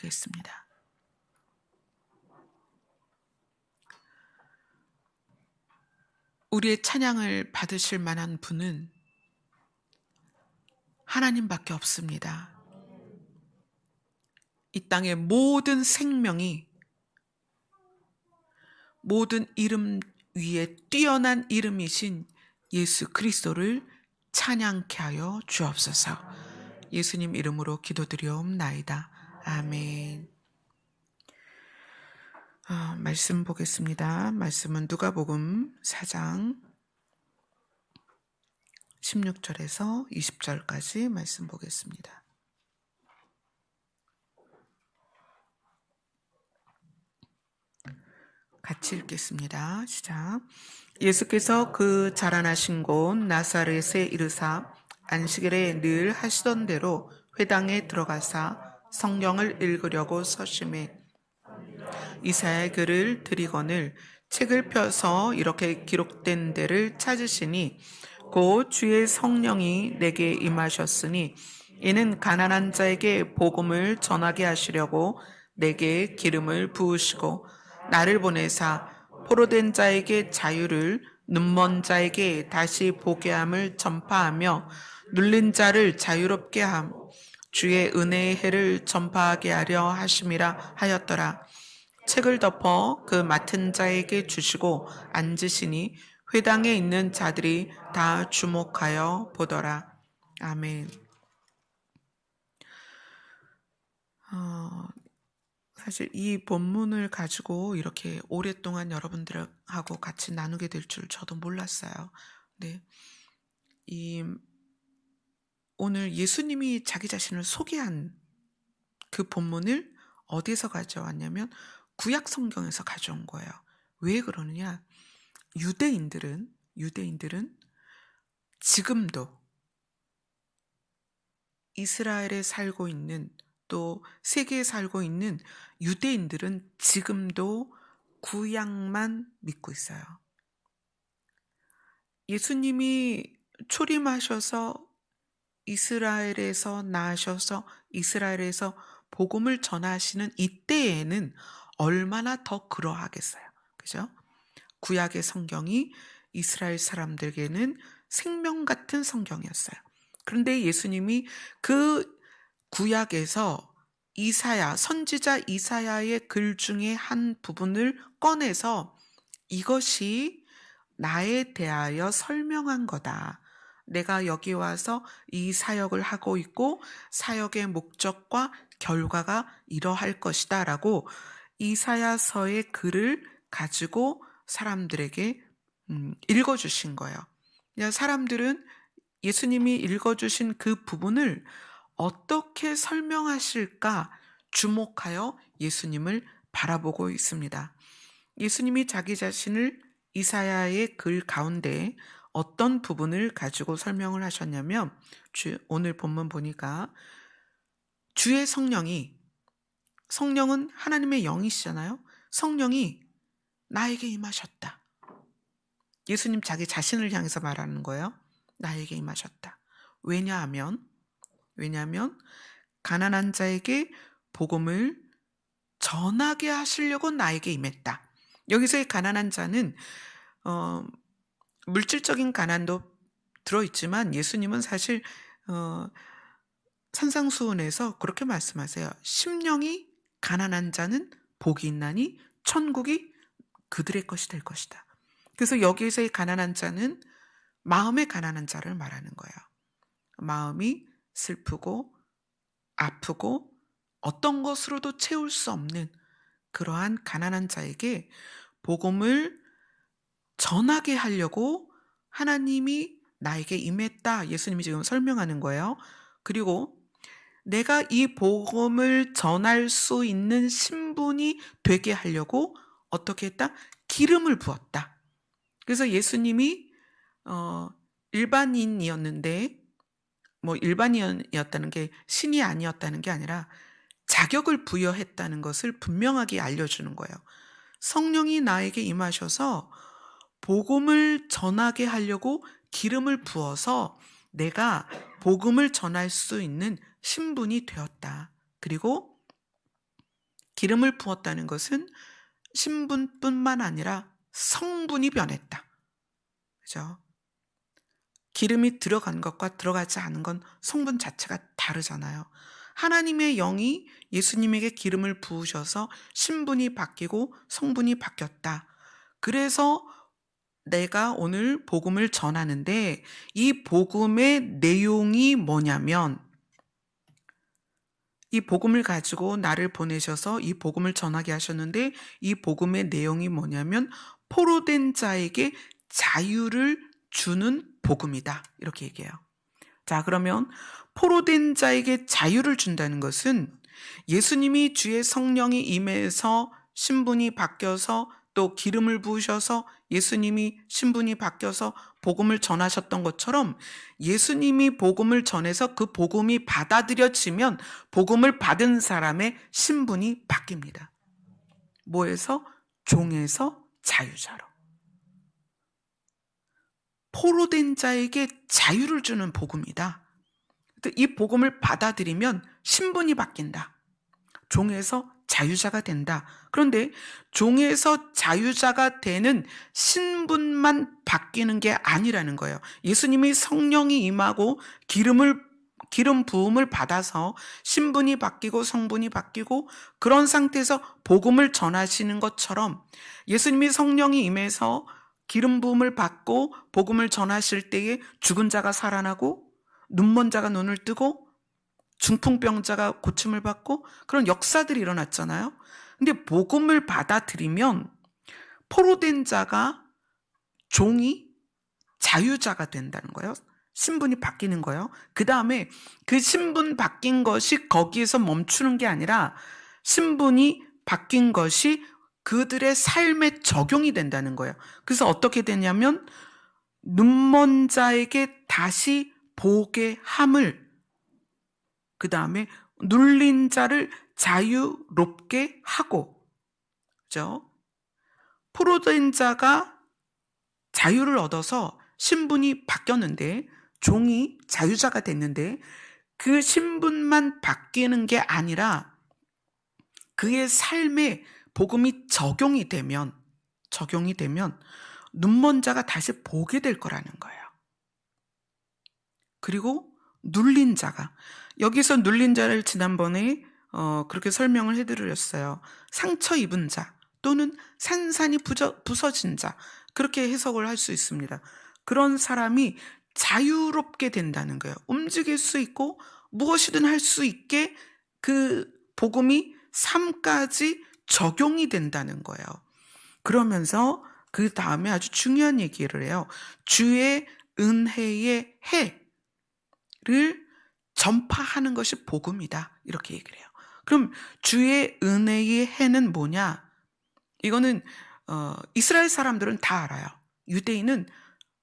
보겠습니다. 우리의 찬양을 받으실 만한 분은 하나님밖에 없습니다. 이 땅의 모든 생명이 모든 이름 위에 뛰어난 이름이신 예수 그리스도를 찬양케 하여 주옵소서. 예수님 이름으로 기도드리옵나이다. 아멘. 말씀 보겠습니다. 말씀은 누가복음 4장 16절에서 20절까지 말씀 보겠습니다. 같이 읽겠습니다. 시작. 예수께서 그 자라나신 곳 나사렛에 이르사 안식일에 늘 하시던 대로 회당에 들어가사 성경을 읽으려고 서심해 이사야의 글을 들이거늘 책을 펴서 이렇게 기록된 데를 찾으시니 곧 주의 성령이 내게 임하셨으니 이는 가난한 자에게 복음을 전하게 하시려고 내게 기름을 부으시고 나를 보내사 포로된 자에게 자유를 눈먼 자에게 다시 보게 함을 전파하며 눌린 자를 자유롭게 함 주의 은혜의 해를 전파하게 하려 하심이라 하였더라. 책을 덮어 그 맡은 자에게 주시고 앉으시니 회당에 있는 자들이 다 주목하여 보더라. 아멘. 사실 이 본문을 가지고 이렇게 오랫동안 여러분들하고 같이 나누게 될 줄 저도 몰랐어요. 네. 오늘 예수님이 자기 자신을 소개한 그 본문을 어디서 가져왔냐면 구약 성경에서 가져온 거예요. 왜 그러느냐? 유대인들은 지금도 이스라엘에 살고 있는 또 세계에 살고 있는 유대인들은 지금도 구약만 믿고 있어요. 예수님이 초림하셔서 이스라엘에서 나셔서 이스라엘에서 복음을 전하시는 이때에는 얼마나 더 그러하겠어요. 그죠? 구약의 성경이 이스라엘 사람들에게는 생명 같은 성경이었어요. 그런데 예수님이 그 구약에서 선지자 이사야의 글 중에 한 부분을 꺼내서 이것이 나에 대하여 설명한 거다. 내가 여기 와서 이 사역을 하고 있고 사역의 목적과 결과가 이러할 것이다 라고 이사야서의 글을 가지고 사람들에게 읽어주신 거예요. 사람들은 예수님이 읽어주신 그 부분을 어떻게 설명하실까 주목하여 예수님을 바라보고 있습니다. 예수님이 자기 자신을 이사야의 글 가운데 어떤 부분을 가지고 설명을 하셨냐면 오늘 본문 보니까 주의 성령은 하나님의 영이시잖아요. 성령이 나에게 임하셨다. 예수님 자기 자신을 향해서 말하는 거예요. 나에게 임하셨다. 왜냐하면 가난한 자에게 복음을 전하게 하시려고 나에게 임했다. 여기서의 가난한 자는 물질적인 가난도 들어있지만 예수님은 사실 산상수훈에서 그렇게 말씀하세요. 심령이 가난한 자는 복이 있나니 천국이 그들의 것이 될 것이다. 그래서 여기에서의 가난한 자는 마음의 가난한 자를 말하는 거예요. 마음이 슬프고 아프고 어떤 것으로도 채울 수 없는 그러한 가난한 자에게 복음을 전하게 하려고 하나님이 나에게 임했다. 예수님이 지금 설명하는 거예요. 그리고 내가 이 복음을 전할 수 있는 신분이 되게 하려고 어떻게 했다? 기름을 부었다. 그래서 예수님이 일반인이었는데 일반인이었다는 게 신이 아니었다는 게 아니라 자격을 부여했다는 것을 분명하게 알려주는 거예요. 성령이 나에게 임하셔서 복음을 전하게 하려고 기름을 부어서 내가 복음을 전할 수 있는 신분이 되었다. 그리고 기름을 부었다는 것은 신분뿐만 아니라 성분이 변했다. 그죠? 기름이 들어간 것과 들어가지 않은 건 성분 자체가 다르잖아요. 하나님의 영이 예수님에게 기름을 부으셔서 신분이 바뀌고 성분이 바뀌었다. 그래서 내가 오늘 복음을 전하는데 이 복음의 내용이 뭐냐면, 이 복음을 가지고 나를 보내셔서 이 복음을 전하게 하셨는데 이 복음의 내용이 뭐냐면 포로된 자에게 자유를 주는 복음이다. 이렇게 얘기해요. 자, 그러면 포로된 자에게 자유를 준다는 것은 예수님이 주의 성령이 임해서 신분이 바뀌어서 또 기름을 부으셔서 예수님이 신분이 바뀌어서 복음을 전하셨던 것처럼 예수님이 복음을 전해서 그 복음이 받아들여지면 복음을 받은 사람의 신분이 바뀝니다. 뭐에서? 종에서 자유자로. 포로된 자에게 자유를 주는 복음이다. 이 복음을 받아들이면 신분이 바뀐다. 종에서 자유자가 된다. 그런데 종에서 자유자가 되는 신분만 바뀌는 게 아니라는 거예요. 예수님이 성령이 임하고 기름 부음을 받아서 신분이 바뀌고 성분이 바뀌고 그런 상태에서 복음을 전하시는 것처럼 예수님이 성령이 임해서 기름 부음을 받고 복음을 전하실 때에 죽은 자가 살아나고 눈먼 자가 눈을 뜨고 중풍병자가 고침을 받고 그런 역사들이 일어났잖아요. 근데 복음을 받아들이면 포로된 자가 종이 자유자가 된다는 거예요. 신분이 바뀌는 거예요. 그 다음에 그 신분 바뀐 것이 거기에서 멈추는 게 아니라 신분이 바뀐 것이 그들의 삶에 적용이 된다는 거예요. 그래서 어떻게 되냐면 눈먼 자에게 다시 보게 함을, 그 다음에 눌린 자를 자유롭게 하고, 그죠? 포로된 자가 자유를 얻어서 신분이 바뀌었는데, 종이 자유자가 됐는데, 그 신분만 바뀌는 게 아니라 그의 삶에 복음이 적용이 되면 눈먼 자가 다시 보게 될 거라는 거예요. 그리고 눌린 자가, 여기서 눌린 자를 지난번에 그렇게 설명을 해드렸어요. 상처 입은 자 또는 산산이 부서진 자, 그렇게 해석을 할 수 있습니다. 그런 사람이 자유롭게 된다는 거예요. 움직일 수 있고 무엇이든 할 수 있게 그 복음이 삶까지 적용이 된다는 거예요. 그러면서 그 다음에 아주 중요한 얘기를 해요. 주의 은혜의 해를 전파하는 것이 복음이다. 이렇게 얘기를 해요. 그럼 주의 은혜의 해는 뭐냐? 이거는 이스라엘 사람들은 다 알아요. 유대인은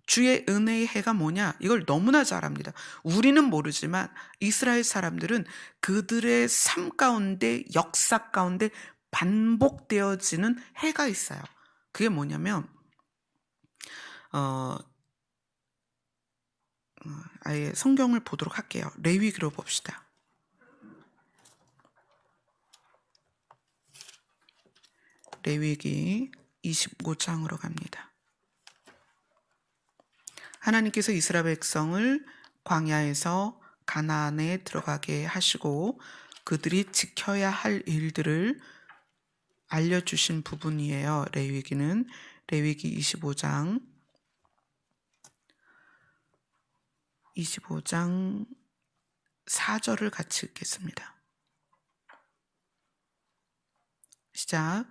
주의 은혜의 해가 뭐냐? 이걸 너무나 잘 압니다. 우리는 모르지만 이스라엘 사람들은 그들의 삶 가운데, 역사 가운데 반복되어지는 해가 있어요. 그게 뭐냐면 아예 성경을 보도록 할게요. 레위기로 봅시다. 레위기 25장으로 갑니다. 하나님께서 이스라엘 백성을 광야에서 가나안에 들어가게 하시고 그들이 지켜야 할 일들을 알려주신 부분이에요. 레위기는 레위기 25장 4절을 같이 읽겠습니다. 시작.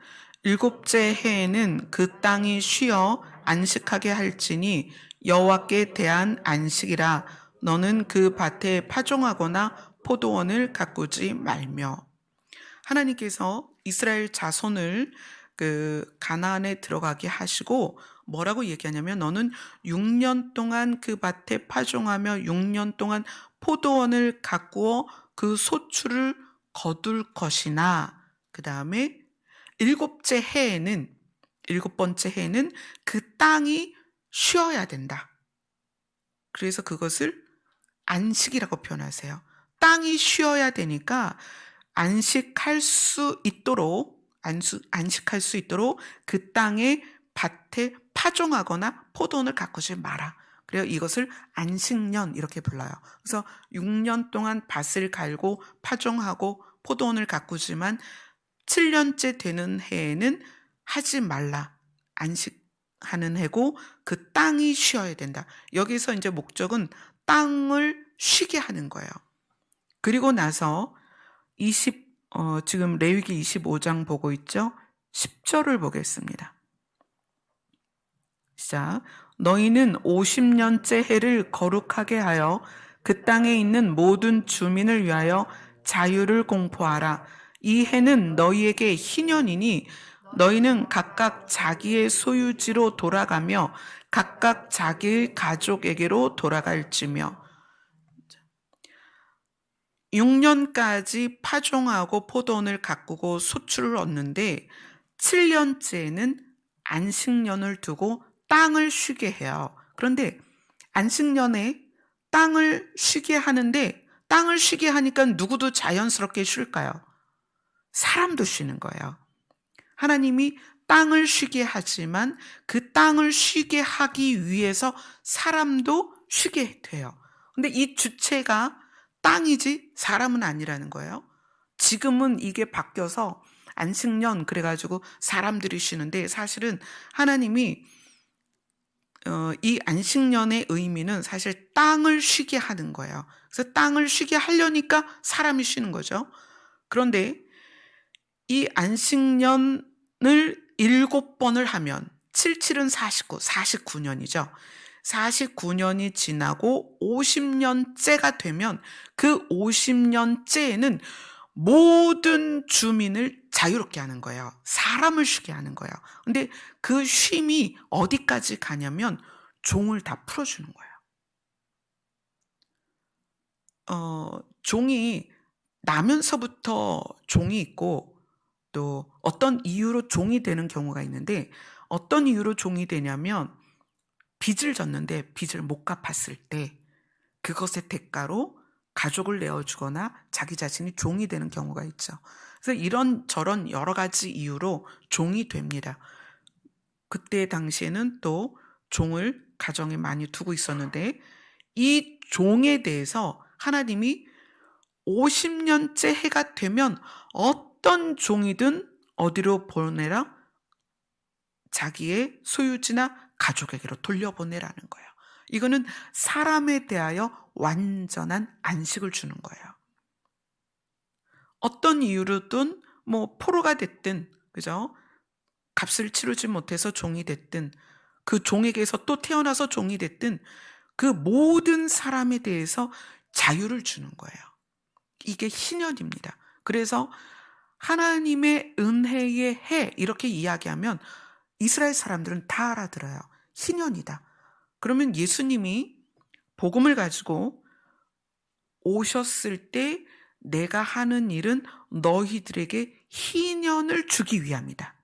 일곱째 해에는 그 땅이 쉬어 안식하게 할지니 여호와께 대한 안식이라. 너는 그 밭에 파종하거나 포도원을 가꾸지 말며. 하나님께서 이스라엘 자손을 그 가나안에 들어가게 하시고 뭐라고 얘기하냐면 너는 6년 동안 그 밭에 파종하며 6년 동안 포도원을 가꾸어 그 소출을 거둘 것이나, 그 다음에 일곱 번째 해에는 그 땅이 쉬어야 된다. 그래서 그것을 안식이라고 표현하세요. 땅이 쉬어야 되니까 안식할 수 있도록 안식할 수 있도록 그 땅에 밭에 파종하거나 포도원을 가꾸지 마라. 그래요. 이것을 안식년 이렇게 불러요. 그래서 6년 동안 밭을 갈고 파종하고 포도원을 가꾸지만 7년째 되는 해에는 하지 말라. 안식하는 해고 그 땅이 쉬어야 된다. 여기서 이제 목적은 땅을 쉬게 하는 거예요. 그리고 나서 지금 레위기 25장 보고 있죠? 10절을 보겠습니다. 시작. 너희는 50년째 해를 거룩하게 하여 그 땅에 있는 모든 주민을 위하여 자유를 공포하라. 이 해는 너희에게 희년이니 너희는 각각 자기의 소유지로 돌아가며 각각 자기의 가족에게로 돌아갈지며. 6년까지 파종하고 포도원을 가꾸고 소출을 얻는데 7년째에는 안식년을 두고 땅을 쉬게 해요. 그런데 안식년에 땅을 쉬게 하는데 땅을 쉬게 하니까 누구도 자연스럽게 쉴까요? 사람도 쉬는 거예요. 하나님이 땅을 쉬게 하지만 그 땅을 쉬게 하기 위해서 사람도 쉬게 돼요. 근데 이 주체가 땅이지 사람은 아니라는 거예요. 지금은 이게 바뀌어서 안식년 그래가지고 사람들이 쉬는데 사실은 하나님이 이 안식년의 의미는 사실 땅을 쉬게 하는 거예요. 그래서 땅을 쉬게 하려니까 사람이 쉬는 거죠. 그런데 이 안식년을 7번을 하면 77은 49, 49년이죠. 49년이 지나고 50년째가 되면 그 50년째에는 모든 주민을 자유롭게 하는 거예요. 사람을 쉬게 하는 거예요. 근데 그 쉼이 어디까지 가냐면 종을 다 풀어주는 거예요. 종이 나면서부터 종이 있고 또 어떤 이유로 종이 되는 경우가 있는데 어떤 이유로 종이 되냐면 빚을 졌는데 빚을 못 갚았을 때 그것의 대가로 가족을 내어주거나 자기 자신이 종이 되는 경우가 있죠. 그래서 이런저런 여러 가지 이유로 종이 됩니다. 그때 당시에는 또 종을 가정에 많이 두고 있었는데 이 종에 대해서 하나님이 50년째 해가 되면 어떤 종이든 어디로 보내라? 자기의 소유지나 가족에게로 돌려보내라는 거예요. 이거는 사람에 대하여 완전한 안식을 주는 거예요. 어떤 이유로든 포로가 됐든 그죠? 값을 치르지 못해서 종이 됐든 그 종에게서 또 태어나서 종이 됐든 그 모든 사람에 대해서 자유를 주는 거예요. 이게 희년입니다. 그래서 하나님의 은혜의 해 이렇게 이야기하면 이스라엘 사람들은 다 알아들어요. 희년이다. 그러면 예수님이 복음을 가지고 오셨을 때 내가 하는 일은 너희들에게 희년을 주기 위함이다.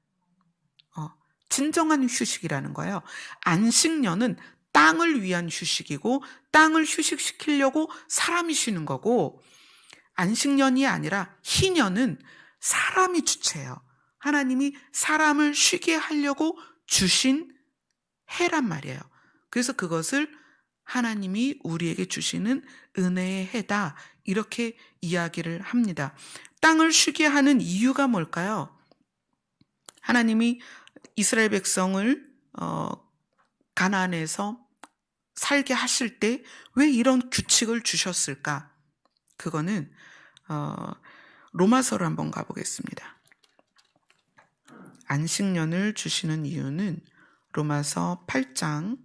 진정한 휴식이라는 거예요. 안식년은 땅을 위한 휴식이고 땅을 휴식시키려고 사람이 쉬는 거고 안식년이 아니라 희년은 사람이 주체예요. 하나님이 사람을 쉬게 하려고 주신 해란 말이에요. 그래서 그것을 하나님이 우리에게 주시는 은혜의 해다 이렇게 이야기를 합니다. 땅을 쉬게 하는 이유가 뭘까요? 하나님이 이스라엘 백성을 가나안에서 살게 하실 때 왜 이런 규칙을 주셨을까? 그거는 로마서로 한번 가보겠습니다. 안식년을 주시는 이유는 로마서 8장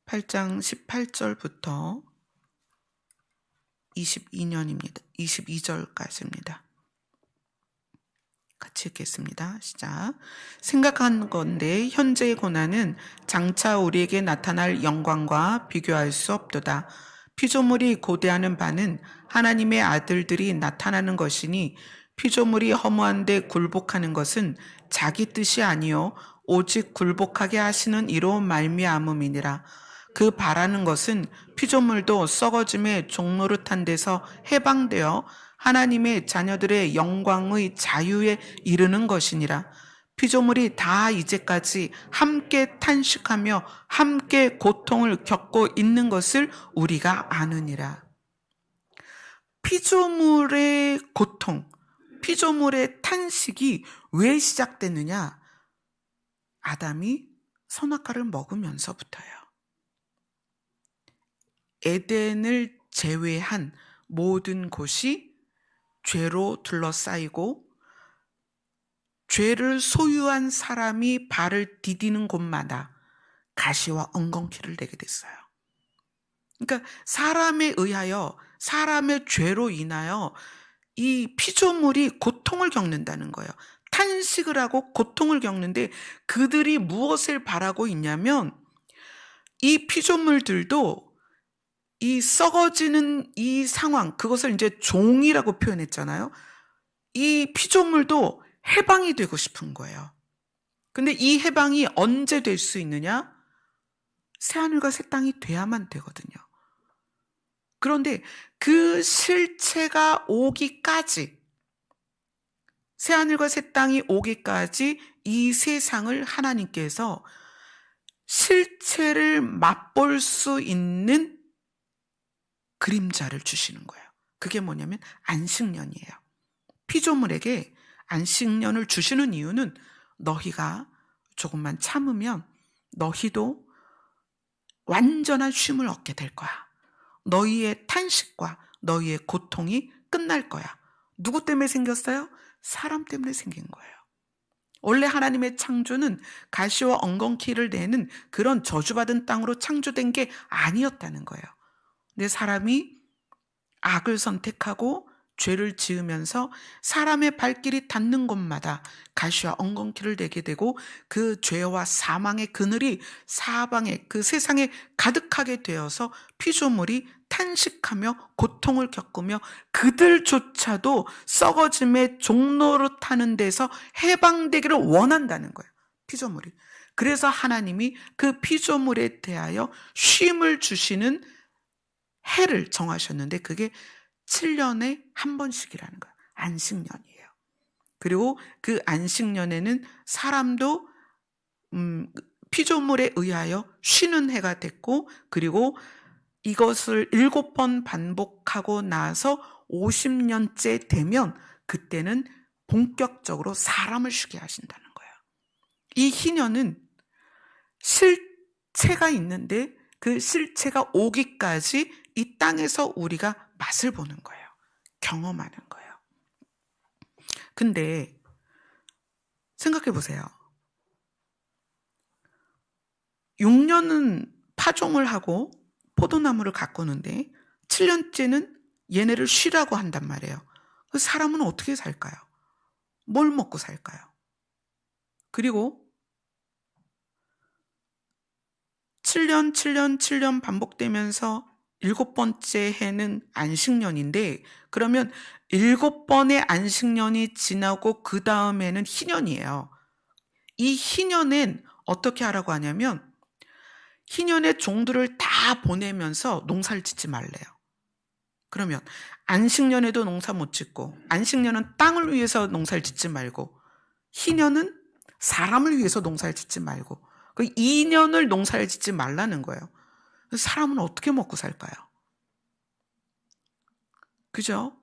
18절부터 22절까지입니다. 같이 읽겠습니다. 시작. 생각한 건대 현재의 고난은 장차 우리에게 나타날 영광과 비교할 수 없도다. 피조물이 고대하는 바는 하나님의 아들들이 나타나는 것이니 피조물이 허무한데 굴복하는 것은 자기 뜻이 아니요 오직 굴복하게 하시는 이로 말미암음이니라. 그 바라는 것은 피조물도 썩어짐의 종노릇한 데서 해방되어 하나님의 자녀들의 영광의 자유에 이르는 것이니라. 피조물이 다 이제까지 함께 탄식하며 함께 고통을 겪고 있는 것을 우리가 아느니라. 피조물의 고통, 피조물의 탄식이 왜 시작됐느냐? 아담이 선악과를 먹으면서부터요. 에덴을 제외한 모든 곳이 죄로 둘러싸이고 죄를 소유한 사람이 발을 디디는 곳마다 가시와 엉겅퀴를 내게 됐어요. 그러니까 사람에 의하여, 사람의 죄로 인하여 이 피조물이 고통을 겪는다는 거예요. 탄식을 하고 고통을 겪는데 그들이 무엇을 바라고 있냐면 이 피조물들도 이 썩어지는 이 상황, 그것을 이제 종이라고 표현했잖아요. 이 피조물도 해방이 되고 싶은 거예요. 근데 이 해방이 언제 될 수 있느냐? 새하늘과 새 땅이 돼야만 되거든요. 그런데 그 실체가 오기까지, 새하늘과 새 땅이 오기까지 이 세상을 하나님께서 실체를 맛볼 수 있는 그림자를 주시는 거예요. 그게 뭐냐면 안식년이에요. 피조물에게 안식년을 주시는 이유는 너희가 조금만 참으면 너희도 완전한 쉼을 얻게 될 거야. 너희의 탄식과 너희의 고통이 끝날 거야. 누구 때문에 생겼어요? 사람 때문에 생긴 거예요. 원래 하나님의 창조는 가시와 엉겅퀴를 내는 그런 저주받은 땅으로 창조된 게 아니었다는 거예요. 근데 사람이 악을 선택하고 죄를 지으면서 사람의 발길이 닿는 곳마다 가시와 엉겅퀴를 내게 되고 그 죄와 사망의 그늘이 사방에 그 세상에 가득하게 되어서 피조물이 탄식하며 고통을 겪으며 그들조차도 썩어짐의 종노릇하는 데서 해방되기를 원한다는 거예요. 피조물이. 그래서 하나님이 그 피조물에 대하여 쉼을 주시는 해를 정하셨는데 그게 7년에 한 번씩이라는 거예요. 안식년이에요. 그리고 그 안식년에는 사람도 피조물에 의하여 쉬는 해가 됐고, 그리고 이것을 7번 반복하고 나서 50년째 되면 그때는 본격적으로 사람을 쉬게 하신다는 거예요. 이 희년은 실체가 있는데 그 실체가 오기까지 이 땅에서 우리가 맛을 보는 거예요. 경험하는 거예요. 근데 생각해 보세요. 6년은 파종을 하고 포도나무를 가꾸는데 7년째는 얘네를 쉬라고 한단 말이에요. 그 사람은 어떻게 살까요? 뭘 먹고 살까요? 그리고 7년 반복되면서 7번째 해는 안식년인데, 그러면 7번의 안식년이 지나고 그 다음에는 희년이에요. 이 희년엔 어떻게 하라고 하냐면 희년의 종들을 다 보내면서 농사를 짓지 말래요. 그러면 안식년에도 농사 못 짓고, 안식년은 땅을 위해서 농사를 짓지 말고, 희년은 사람을 위해서 농사를 짓지 말고, 그 2년을 농사를 짓지 말라는 거예요. 사람은 어떻게 먹고 살까요? 그죠?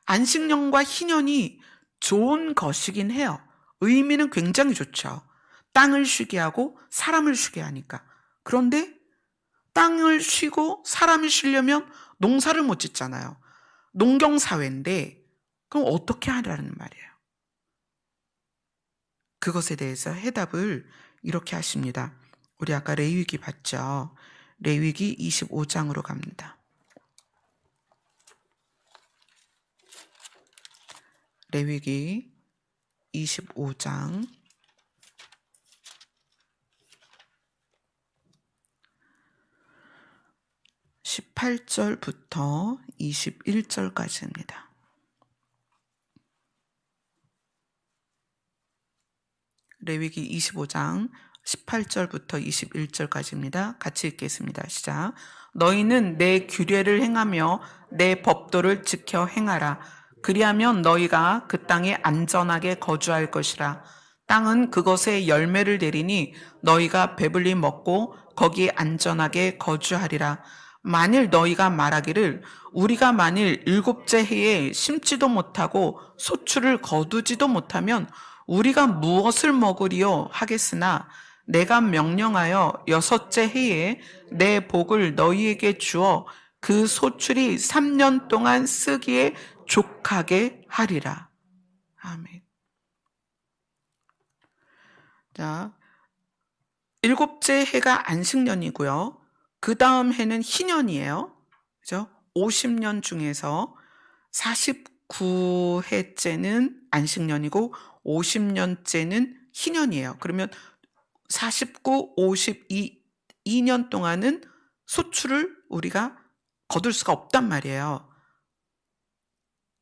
안식년과 희년이 좋은 것이긴 해요. 의미는 굉장히 좋죠. 땅을 쉬게 하고 사람을 쉬게 하니까. 그런데 땅을 쉬고 사람을 쉬려면 농사를 못 짓잖아요. 농경사회인데 그럼 어떻게 하라는 말이에요? 그것에 대해서 해답을 이렇게 하십니다. 우리 아까 레위기 봤죠? 레위기 25장으로 갑니다. 레위기 25장 18절부터 21절까지입니다. 레위기 25장 18절부터 21절까지입니다. 같이 읽겠습니다. 시작. 너희는 내 규례를 행하며 내 법도를 지켜 행하라. 그리하면 너희가 그 땅에 안전하게 거주할 것이라. 땅은 그것에 열매를 내리니 너희가 배불리 먹고 거기 안전하게 거주하리라. 만일 너희가 말하기를 우리가 만일 일곱째 해에 심지도 못하고 소출을 거두지도 못하면 우리가 무엇을 먹으리요 하겠으나 내가 명령하여 여섯째 해에 내 복을 너희에게 주어 그 소출이 3년 동안 쓰기에 족하게 하리라. 아멘. 자, 일곱째 해가 안식년이고요. 그 다음 해는 희년이에요. 그죠? 50년 중에서 49해째는 안식년이고 50년째는 희년이에요. 그러면 49, 52, 2년 동안은 소출을 우리가 거둘 수가 없단 말이에요.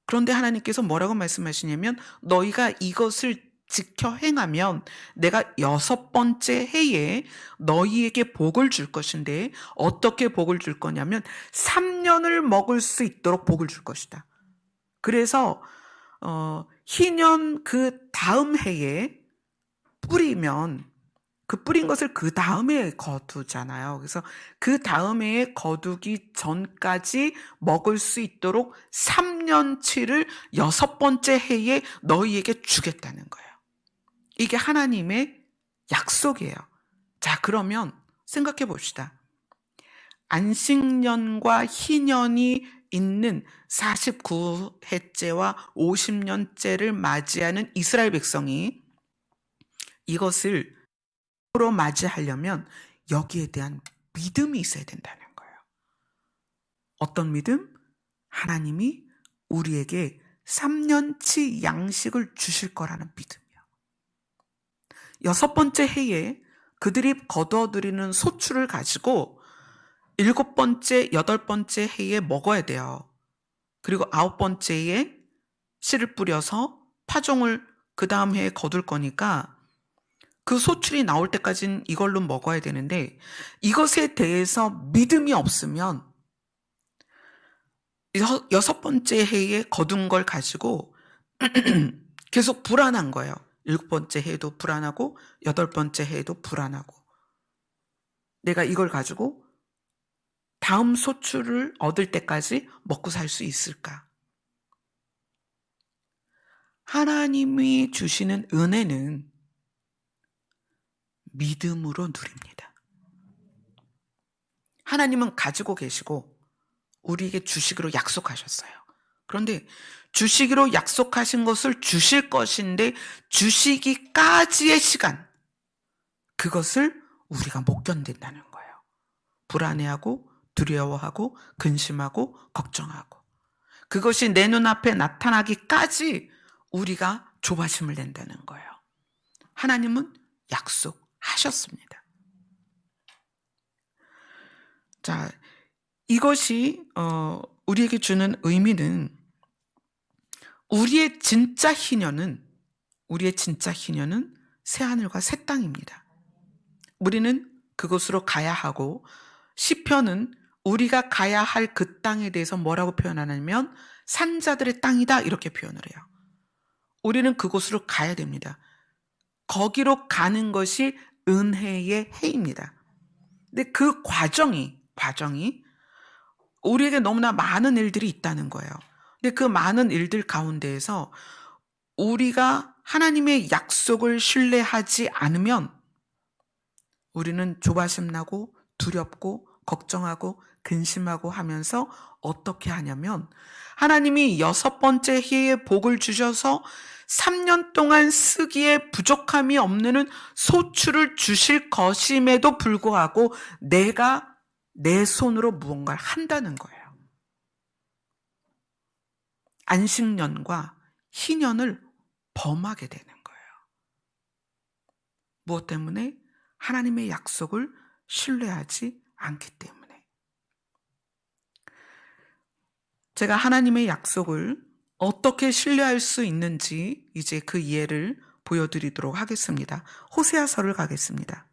그런데 하나님께서 뭐라고 말씀하시냐면 너희가 이것을 지켜 행하면 내가 여섯 번째 해에 너희에게 복을 줄 것인데 어떻게 복을 줄 거냐면 3년을 먹을 수 있도록 복을 줄 것이다. 그래서 희년 그 다음 해에 뿌리면 그 뿌린 것을 그 다음에 거두잖아요. 그래서 그 다음 해에 거두기 전까지 먹을 수 있도록 3년치를 여섯 번째 해에 너희에게 주겠다는 거예요. 이게 하나님의 약속이에요. 자, 그러면 생각해 봅시다. 안식년과 희년이 있는 49해째와 50년째를 맞이하는 이스라엘 백성이 이것을 으로 맞이하려면 여기에 대한 믿음이 있어야 된다는 거예요. 어떤 믿음? 하나님이 우리에게 3년치 양식을 주실 거라는 믿음이요. 여섯 번째 해에 그들이 거두어들이는 소출을 가지고 일곱 번째, 여덟 번째 해에 먹어야 돼요. 그리고 아홉 번째 해에 씨를 뿌려서 파종을 그 다음 해에 거둘 거니까 그 소출이 나올 때까지는 이걸로 먹어야 되는데 이것에 대해서 믿음이 없으면 여섯 번째 해에 거둔 걸 가지고 계속 불안한 거예요. 일곱 번째 해에도 불안하고 여덟 번째 해에도 불안하고 내가 이걸 가지고 다음 소출을 얻을 때까지 먹고 살 수 있을까? 하나님이 주시는 은혜는 믿음으로 누립니다. 하나님은 가지고 계시고 우리에게 주시기로 약속하셨어요. 그런데 주시기로 약속하신 것을 주실 것인데 주시기까지의 시간, 그것을 우리가 못 견딘다는 거예요. 불안해하고 두려워하고 근심하고 걱정하고 그것이 내 눈앞에 나타나기까지 우리가 조바심을 낸다는 거예요. 하나님은 약속하셨습니다. 자, 이것이 우리에게 주는 의미는 우리의 진짜 희년은 새하늘과 새 땅입니다. 우리는 그곳으로 가야 하고 시편은 우리가 가야 할 그 땅에 대해서 뭐라고 표현하냐면 산자들의 땅이다 이렇게 표현을 해요. 우리는 그곳으로 가야 됩니다. 거기로 가는 것이 은혜의 해입니다. 근데 그 과정이 우리에게 너무나 많은 일들이 있다는 거예요. 근데 그 많은 일들 가운데에서 우리가 하나님의 약속을 신뢰하지 않으면 우리는 조바심 나고 두렵고 걱정하고 근심하고 하면서 어떻게 하냐면 하나님이 여섯 번째 해에 복을 주셔서 3년 동안 쓰기에 부족함이 없는 소출을 주실 것임에도 불구하고 내가 내 손으로 무언가를 한다는 거예요. 안식년과 희년을 범하게 되는 거예요. 무엇 때문에? 하나님의 약속을 신뢰하지 않기 때문에. 제가 하나님의 약속을 어떻게 신뢰할 수 있는지 이제 그 이해를 보여드리도록 하겠습니다. 호세아서를 가겠습니다.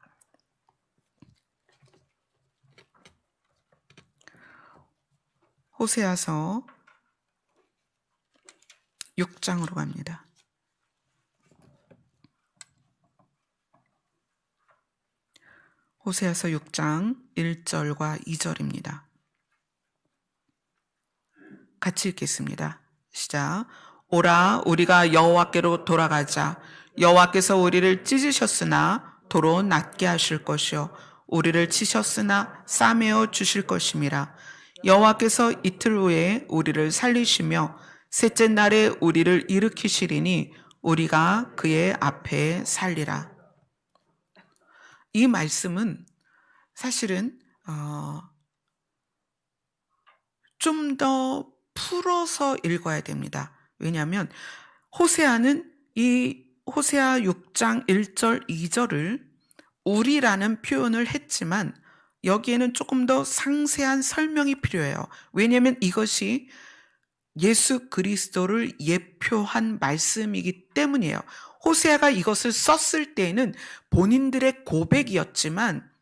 호세아서 6장으로 갑니다. 호세아서 6장 1절과 2절입니다. 같이 읽겠습니다. 시작. 오라, 우리가 여호와께로 돌아가자. 여호와께서 우리를 찢으셨으나 도로 낫게 하실 것이요 우리를 치셨으나 싸매어 주실 것임이라. 여호와께서 이틀 후에 우리를 살리시며 셋째 날에 우리를 일으키시리니 우리가 그의 앞에 살리라. 이 말씀은 사실은 좀 더 풀어서 읽어야 됩니다. 왜냐하면 호세아는 이 호세아 6장 1절 2절을 우리라는 표현을 했지만 여기에는 조금 더 상세한 설명이 필요해요. 왜냐하면 이것이 예수 그리스도를 예표한 말씀이기 때문이에요. 호세아가 이것을 썼을 때에는 본인들의 고백이었지만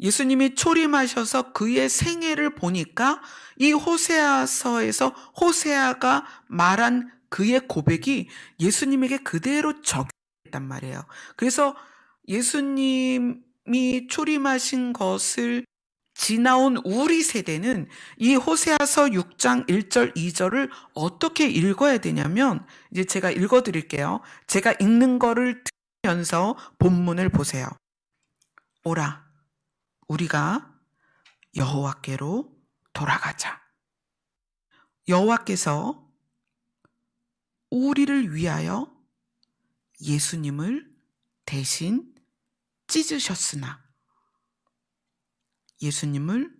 예수님이 초림하셔서 그의 생애를 보니까 이 호세아서에서 호세아가 말한 그의 고백이 예수님에게 그대로 적용됐단 말이에요. 그래서 예수님이 초림하신 것을 지나온 우리 세대는 이 호세아서 6장 1절 2절을 어떻게 읽어야 되냐면, 이제 제가 읽어드릴게요. 제가 읽는 거를 들으면서 본문을 보세요. 오라, 우리가 여호와께로 돌아가자. 여호와께서 우리를 위하여 예수님을 대신 찢으셨으나 예수님을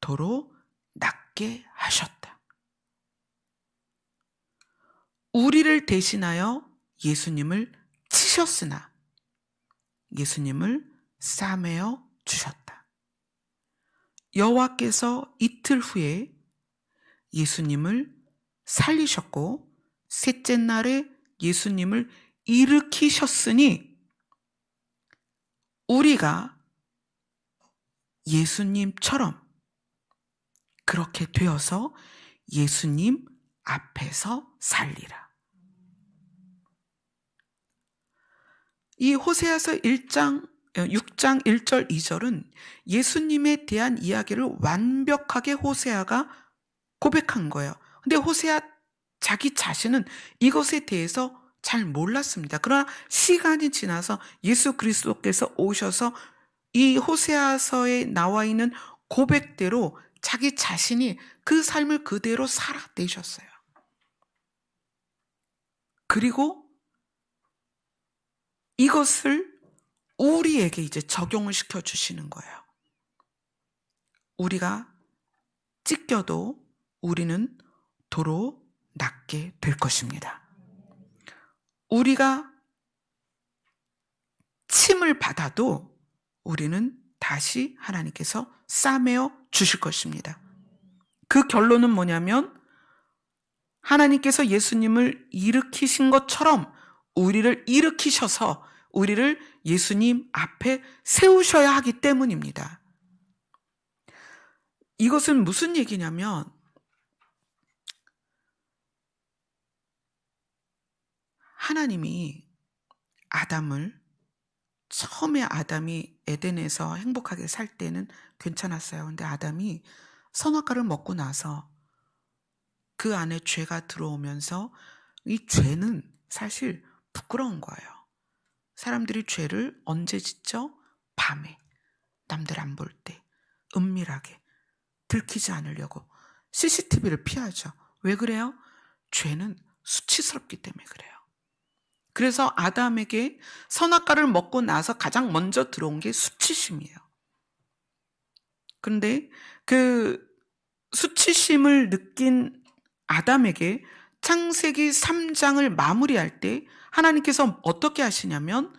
도로 낫게 하셨다. 우리를 대신하여 예수님을 치셨으나 예수님을 싸매어 주셨다. 여호와께서 이틀 후에 예수님을 살리셨고 셋째 날에 예수님을 일으키셨으니 우리가 예수님처럼 그렇게 되어서 예수님 앞에서 살리라. 이 호세아서 6장 1절 2절은 예수님에 대한 이야기를 완벽하게 호세아가 고백한 거예요. 근데 호세아 자기 자신은 이것에 대해서 잘 몰랐습니다. 그러나 시간이 지나서 예수 그리스도께서 오셔서 이 호세아서에 나와 있는 고백대로 자기 자신이 그 삶을 그대로 살아내셨어요. 그리고 이것을 우리에게 이제 적용을 시켜주시는 거예요. 우리가 찢겨도 우리는 도로 낫게 될 것입니다. 우리가 침을 받아도 우리는 다시 하나님께서 싸매어 주실 것입니다. 그 결론은 뭐냐면 하나님께서 예수님을 일으키신 것처럼 우리를 일으키셔서 우리를 예수님 앞에 세우셔야 하기 때문입니다. 이것은 무슨 얘기냐면 하나님이 아담을 처음에 아담이 에덴에서 행복하게 살 때는 괜찮았어요. 근데 아담이 선악과를 먹고 나서 그 안에 죄가 들어오면서 이 죄는 사실 부끄러운 거예요. 사람들이 죄를 언제 짓죠? 밤에, 남들 안 볼 때, 은밀하게, 들키지 않으려고 CCTV를 피하죠. 왜 그래요? 죄는 수치스럽기 때문에 그래요. 그래서 아담에게 선악과를 먹고 나서 가장 먼저 들어온 게 수치심이에요. 그런데 그 수치심을 느낀 아담에게 창세기 3장을 마무리할 때 하나님께서 어떻게 하시냐면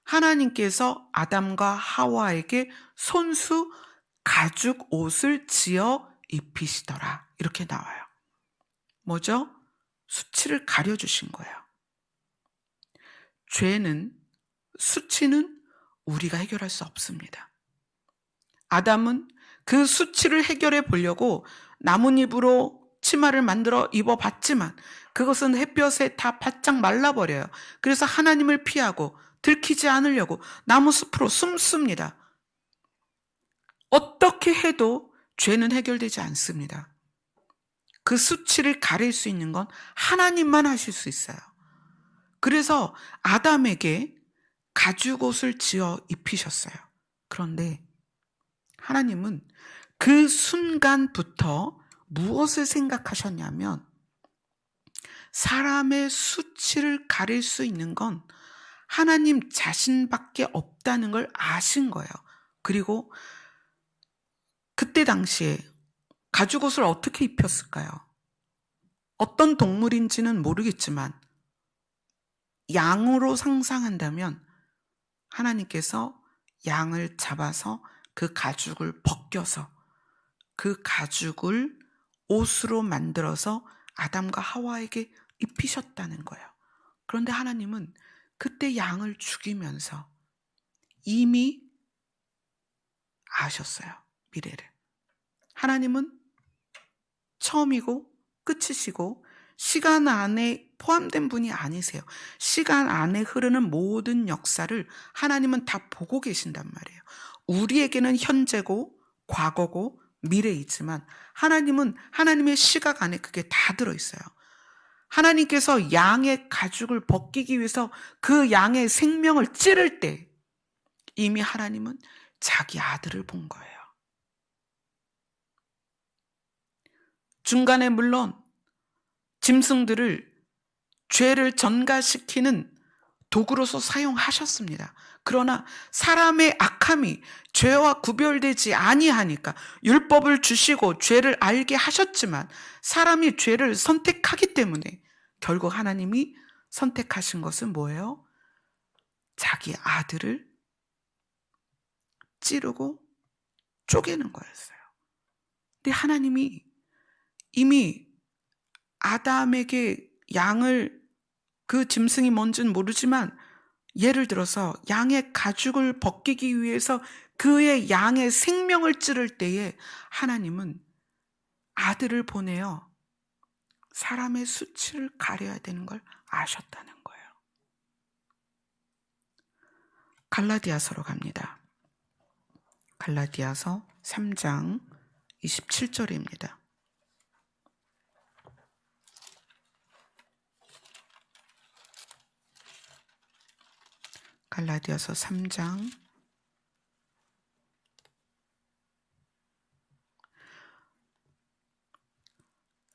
하나님께서 아담과 하와에게 손수 가죽 옷을 지어 입히시더라. 이렇게 나와요. 뭐죠? 수치를 가려주신 거예요. 죄는, 수치는 우리가 해결할 수 없습니다. 아담은 그 수치를 해결해 보려고 나뭇잎으로 치마를 만들어 입어봤지만 그것은 햇볕에 다 바짝 말라버려요. 그래서 하나님을 피하고 들키지 않으려고 나무 숲으로 숨습니다. 어떻게 해도 죄는 해결되지 않습니다. 그 수치를 가릴 수 있는 건 하나님만 하실 수 있어요. 그래서 아담에게 가죽옷을 지어 입히셨어요. 그런데 하나님은 그 순간부터 무엇을 생각하셨냐면 사람의 수치를 가릴 수 있는 건 하나님 자신밖에 없다는 걸 아신 거예요. 그리고 그때 당시에 가죽옷을 어떻게 입혔을까요? 어떤 동물인지는 모르겠지만 양으로 상상한다면 하나님께서 양을 잡아서 그 가죽을 벗겨서 그 가죽을 옷으로 만들어서 아담과 하와에게 입히셨다는 거예요. 그런데 하나님은 그때 양을 죽이면서 이미 아셨어요. 미래를. 하나님은 처음이고 끝이시고 시간 안에 포함된 분이 아니세요. 시간 안에 흐르는 모든 역사를 하나님은 다 보고 계신단 말이에요. 우리에게는 현재고 과거고 미래이지만 하나님은 하나님의 시각 안에 그게 다 들어있어요. 하나님께서 양의 가죽을 벗기기 위해서 그 양의 생명을 찌를 때 이미 하나님은 자기 아들을 본 거예요. 중간에 물론 짐승들을 죄를 전가시키는 도구로서 사용하셨습니다. 그러나 사람의 악함이 죄와 구별되지 아니하니까 율법을 주시고 죄를 알게 하셨지만 사람이 죄를 선택하기 때문에 결국 하나님이 선택하신 것은 뭐예요? 자기 아들을 찌르고 쪼개는 거였어요. 근데 하나님이 이미 아담에게 양을, 그 짐승이 뭔지는 모르지만 예를 들어서 양의 가죽을 벗기기 위해서 그의 양의 생명을 찌를 때에 하나님은 아들을 보내어 사람의 수치를 가려야 되는 걸 아셨다는 거예요. 갈라디아서로 갑니다. 갈라디아서 3장 27절입니다. 갈라디아서 3장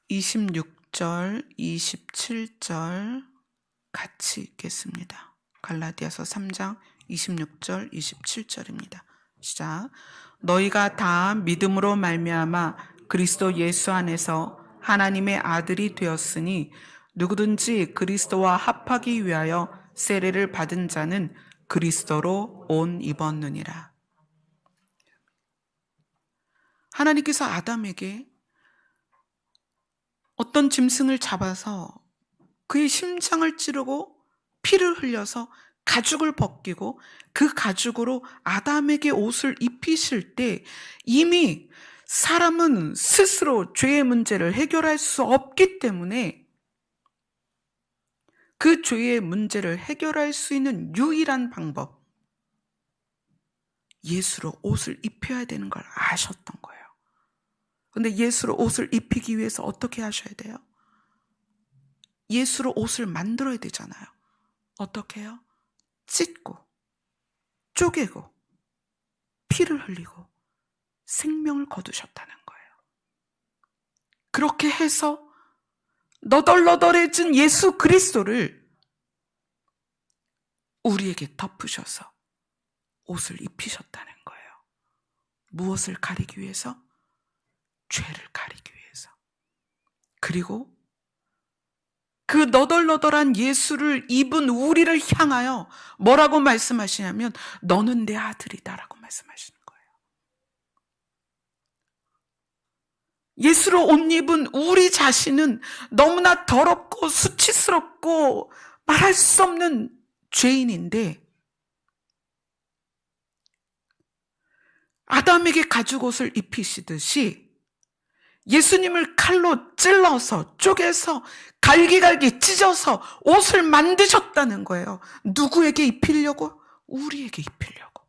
26절, 27절 같이 읽겠습니다. 갈라디아서 3장 26절, 27절입니다. 시작. 너희가 다 믿음으로 말미암아 그리스도 예수 안에서 하나님의 아들이 되었으니 누구든지 그리스도와 합하기 위하여 세례를 받은 자는 그리스도로 옷 입었느니라. 하나님께서 아담에게 어떤 짐승을 잡아서 그의 심장을 찌르고 피를 흘려서 가죽을 벗기고 그 가죽으로 아담에게 옷을 입히실 때 이미 사람은 스스로 죄의 문제를 해결할 수 없기 때문에 그 죄의 문제를 해결할 수 있는 유일한 방법, 예수로 옷을 입혀야 되는 걸 아셨던 거예요. 근데 예수로 옷을 입히기 위해서 어떻게 하셔야 돼요? 예수로 옷을 만들어야 되잖아요. 어떻게 해요? 찢고 쪼개고 피를 흘리고 생명을 거두셨다는 거예요. 그렇게 해서 너덜너덜해진 예수 그리스도를 우리에게 덮으셔서 옷을 입히셨다는 거예요. 무엇을 가리기 위해서? 죄를 가리기 위해서. 그리고 그 너덜너덜한 예수를 입은 우리를 향하여 뭐라고 말씀하시냐면 너는 내 아들이다라고 말씀하시는 거예요. 예수로 옷 입은 우리 자신은 너무나 더럽고 수치스럽고 말할 수 없는 죄인인데 아담에게 가죽옷을 입히시듯이 예수님을 칼로 찔러서 쪼개서 갈기갈기 찢어서 옷을 만드셨다는 거예요. 누구에게 입히려고? 우리에게 입히려고.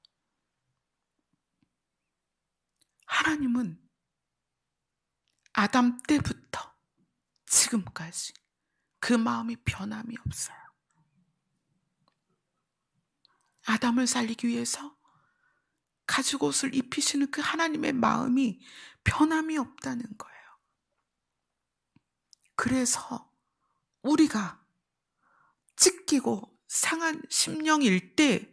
하나님은 아담 때부터 지금까지 그 마음이 변함이 없어요. 아담을 살리기 위해서 가죽 옷을 입히시는 그 하나님의 마음이 변함이 없다는 거예요. 그래서 우리가 찢기고 상한 심령일 때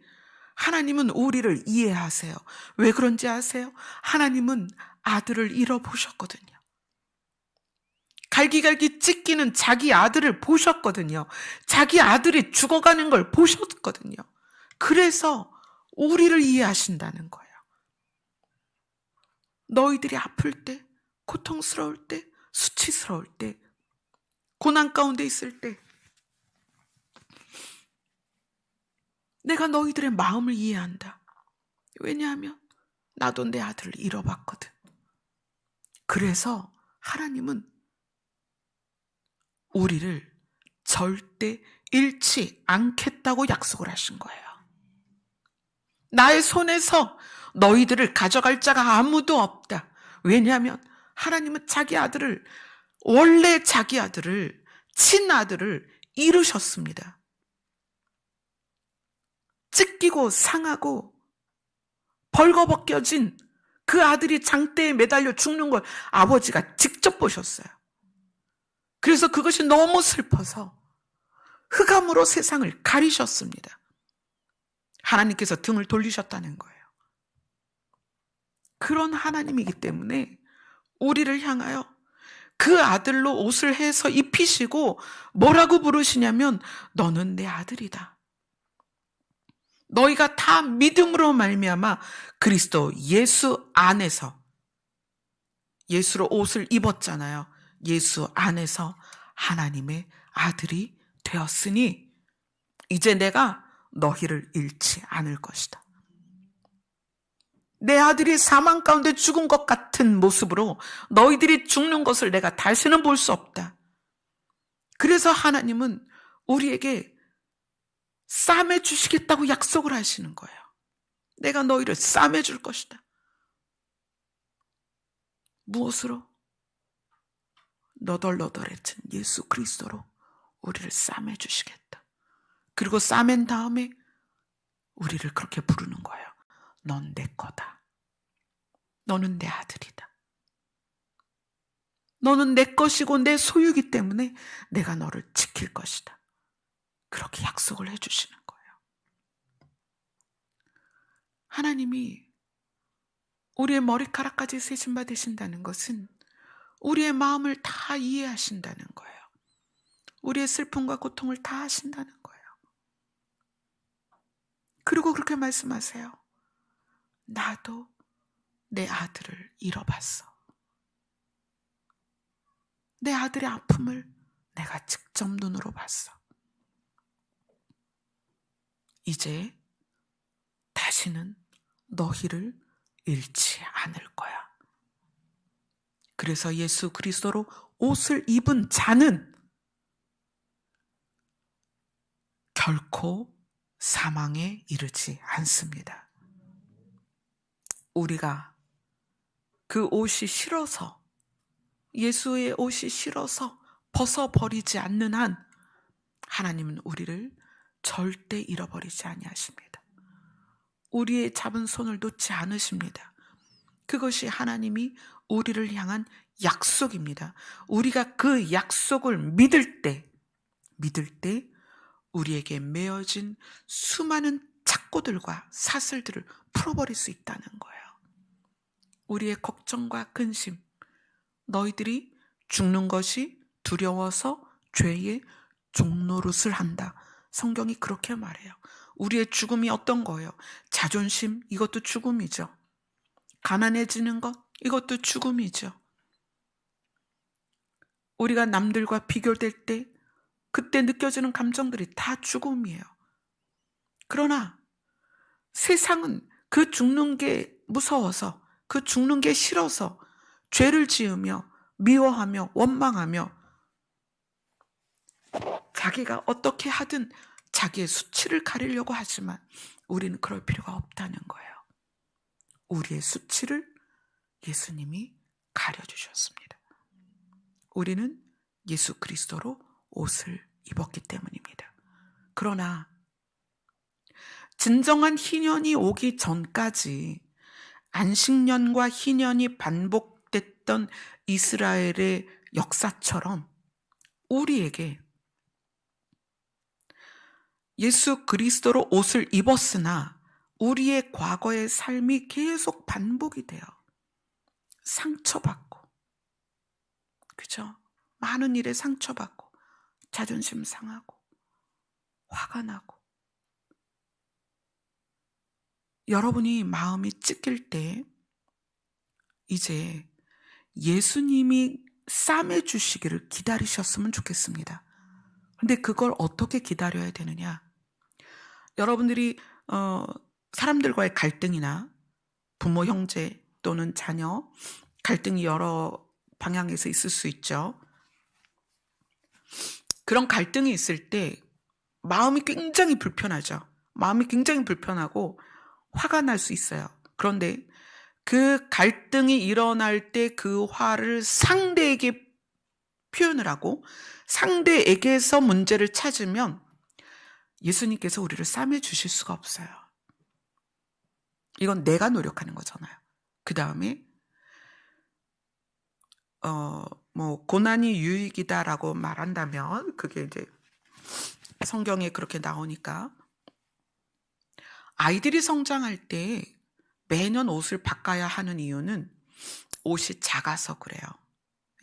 하나님은 우리를 이해하세요. 왜 그런지 아세요? 하나님은 아들을 잃어보셨거든요. 갈기갈기 찢기는 자기 아들을 보셨거든요. 자기 아들이 죽어가는 걸 보셨거든요. 그래서 우리를 이해하신다는 거예요. 너희들이 아플 때, 고통스러울 때, 수치스러울 때, 고난 가운데 있을 때 내가 너희들의 마음을 이해한다. 왜냐하면 나도 내 아들을 잃어봤거든. 그래서 하나님은 우리를 절대 잃지 않겠다고 약속을 하신 거예요. 나의 손에서 너희들을 가져갈 자가 아무도 없다. 왜냐하면 하나님은 원래 자기 아들을, 친아들을 잃으셨습니다. 찢기고 상하고 벌거벗겨진 그 아들이 장대에 매달려 죽는 걸 아버지가 직접 보셨어요. 그래서 그것이 너무 슬퍼서 흑암으로 세상을 가리셨습니다. 하나님께서 등을 돌리셨다는 거예요. 그런 하나님이기 때문에 우리를 향하여 그 아들로 옷을 해서 입히시고 뭐라고 부르시냐면 너는 내 아들이다. 너희가 다 믿음으로 말미암아 그리스도 예수 안에서, 예수로 옷을 입었잖아요. 예수 안에서 하나님의 아들이 되었으니 이제 내가 너희를 잃지 않을 것이다. 내 아들이 사망 가운데 죽은 것 같은 모습으로 너희들이 죽는 것을 내가 다시는 볼 수 없다. 그래서 하나님은 우리에게 싸매 주시겠다고 약속을 하시는 거예요. 내가 너희를 싸매 줄 것이다. 무엇으로? 너덜너덜해진 예수 그리스도로 우리를 싸매 주시겠다. 그리고 싸맨 다음에 우리를 그렇게 부르는 거예요. 넌 내 거다. 너는 내 아들이다. 너는 내 것이고 내 소유이기 때문에 내가 너를 지킬 것이다. 그렇게 약속을 해주시는 거예요. 하나님이 우리의 머리카락까지 세심받으신다는 것은 우리의 마음을 다 이해하신다는 거예요. 우리의 슬픔과 고통을 다 하신다는 거예요. 그리고 그렇게 말씀하세요. 나도 내 아들을 잃어봤어. 내 아들의 아픔을 내가 직접 눈으로 봤어. 이제 다시는 너희를 잃지 않을 거야. 그래서 예수 그리스도로 옷을 입은 자는 결코 사망에 이르지 않습니다. 우리가 그 옷이 싫어서, 예수의 옷이 싫어서 벗어버리지 않는 한 하나님은 우리를 절대 잃어버리지 아니하십니다. 우리의 잡은 손을 놓지 않으십니다. 그것이 하나님이 우리를 향한 약속입니다. 우리가 그 약속을 믿을 때 우리에게 메어진 수많은 착고들과 사슬들을 풀어버릴 수 있다는 거예요. 우리의 걱정과 근심, 너희들이 죽는 것이 두려워서 죄의 종노릇을 한다. 성경이 그렇게 말해요. 우리의 죽음이 어떤 거예요? 자존심, 이것도 죽음이죠. 가난해지는 것, 이것도 죽음이죠. 우리가 남들과 비교될 때 그때 느껴지는 감정들이 다 죽음이에요. 그러나 세상은 그 죽는 게 무서워서, 그 죽는 게 싫어서 죄를 지으며 미워하며 원망하며 자기가 어떻게 하든 자기의 수치를 가리려고 하지만 우리는 그럴 필요가 없다는 거예요. 우리의 수치를 예수님이 가려주셨습니다. 우리는 예수 그리스도로 옷을 입었기 때문입니다. 그러나 진정한 희년이 오기 전까지 안식년과 희년이 반복됐던 이스라엘의 역사처럼 우리에게 예수 그리스도로 옷을 입었으나 우리의 과거의 삶이 계속 반복이 돼요. 상처받고, 그죠? 많은 일에 상처받고, 자존심 상하고, 화가 나고. 여러분이 마음이 찢길 때 이제 예수님이 싸매 주시기를 기다리셨으면 좋겠습니다. 근데 그걸 어떻게 기다려야 되느냐? 여러분들이 사람들과의 갈등이나 부모, 형제 또는 자녀 갈등이 여러 방향에서 있을 수 있죠. 그런 갈등이 있을 때 마음이 굉장히 불편하죠. 마음이 굉장히 불편하고 화가 날 수 있어요. 그런데 그 갈등이 일어날 때 그 화를 상대에게 표현을 하고 상대에게서 문제를 찾으면 예수님께서 우리를 싸매 주실 수가 없어요. 이건 내가 노력하는 거잖아요. 그 다음에 고난이 유익이다라고 말한다면 그게 이제 성경에 그렇게 나오니까 아이들이 성장할 때 매년 옷을 바꿔야 하는 이유는 옷이 작아서 그래요.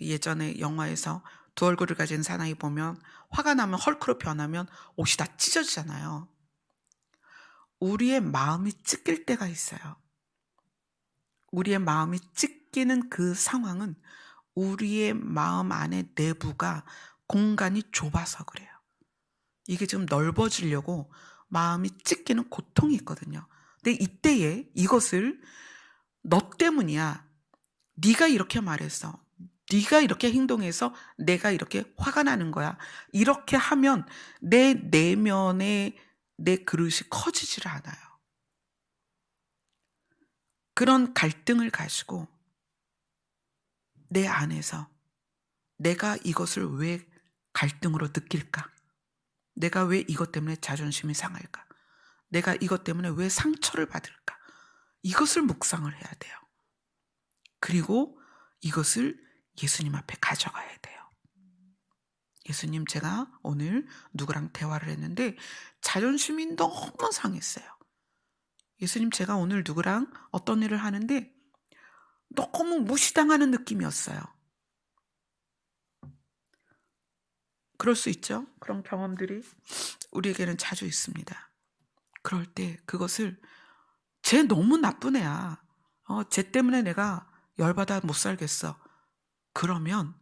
예전에 영화에서 두 얼굴을 가진 사나이 보면 화가 나면 헐크로 변하면 옷이 다 찢어지잖아요. 우리의 마음이 찢길 때가 있어요. 우리의 마음이 찢기는 그 상황은 우리의 마음 안에 내부가 공간이 좁아서 그래요. 이게 지금 넓어지려고 마음이 찢기는 고통이 있거든요. 근데 이때에 이것을 너 때문이야. 네가 이렇게 말해서 네가 이렇게 행동해서 내가 이렇게 화가 나는 거야. 이렇게 하면 내 내면에 내 그릇이 커지질 않아요. 그런 갈등을 가지고 내 안에서 내가 이것을 왜 갈등으로 느낄까? 내가 왜 이것 때문에 자존심이 상할까? 내가 이것 때문에 왜 상처를 받을까? 이것을 묵상을 해야 돼요. 그리고 이것을 예수님 앞에 가져가야 돼요. 예수님, 제가 오늘 누구랑 대화를 했는데 자존심이 너무 상했어요. 예수님, 제가 오늘 누구랑 어떤 일을 하는데 너무 무시당하는 느낌이었어요. 그럴 수 있죠. 그런 경험들이 우리에게는 자주 있습니다. 그럴 때 그것을 쟤 너무 나쁜 애야. 쟤 때문에 내가 열받아 못 살겠어. 그러면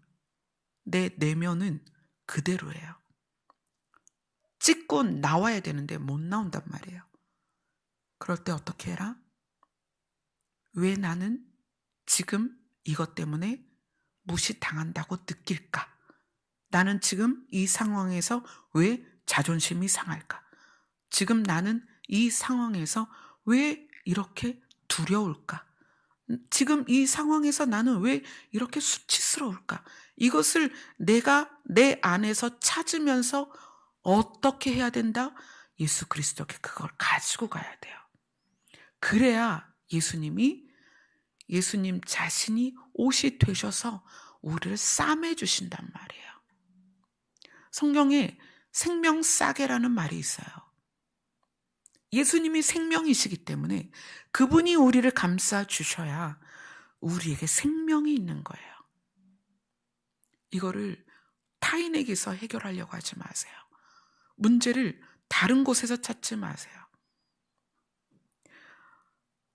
내 내면은 그대로예요. 찢고 나와야 되는데 못 나온단 말이에요. 그럴 때 어떻게 해라? 왜 나는 지금 이것 때문에 무시당한다고 느낄까? 나는 지금 이 상황에서 왜 자존심이 상할까? 지금 나는 이 상황에서 왜 이렇게 두려울까? 지금 이 상황에서 나는 왜 이렇게 수치스러울까? 이것을 내가 내 안에서 찾으면서 어떻게 해야 된다? 예수 그리스도께 그걸 가지고 가야 돼요. 그래야 예수님 자신이 옷이 되셔서 우리를 싸매 주신단 말이에요. 성경에 생명싸개라는 말이 있어요. 예수님이 생명이시기 때문에 그분이 우리를 감싸 주셔야 우리에게 생명이 있는 거예요. 이거를 타인에게서 해결하려고 하지 마세요. 문제를 다른 곳에서 찾지 마세요.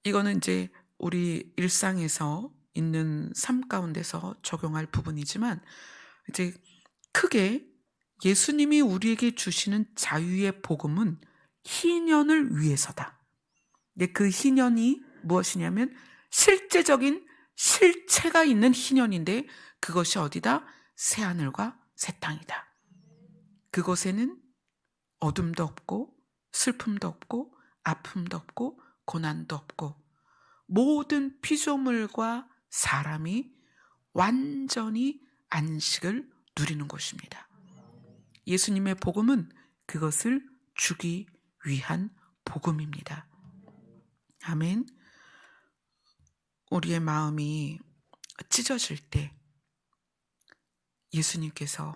이거는 이제 우리 일상에서 있는 삶 가운데서 적용할 부분이지만 이제 크게 예수님이 우리에게 주시는 자유의 복음은 희년을 위해서다. 근데 그 희년이 무엇이냐면 실제적인 실체가 있는 희년인데 그것이 어디다? 새하늘과 새 땅이다. 그곳에는 어둠도 없고 슬픔도 없고 아픔도 없고 고난도 없고 모든 피조물과 사람이 완전히 안식을 누리는 곳입니다. 예수님의 복음은 그것을 주기 위한 복음입니다. 아멘. 우리의 마음이 찢어질 때 예수님께서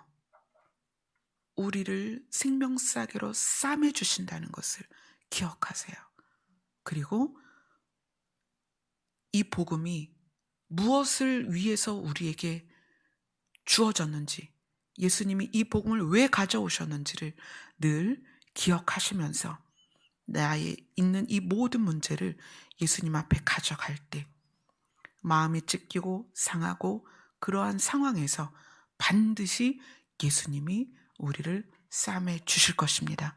우리를 생명싸개로 싸매 주신다는 것을 기억하세요. 그리고 이 복음이 무엇을 위해서 우리에게 주어졌는지, 예수님이 이 복음을 왜 가져오셨는지를 늘 기억하시면서 나의 있는 이 모든 문제를 예수님 앞에 가져갈 때 마음이 찢기고 상하고 그러한 상황에서 반드시 예수님이 우리를 싸매 주실 것입니다.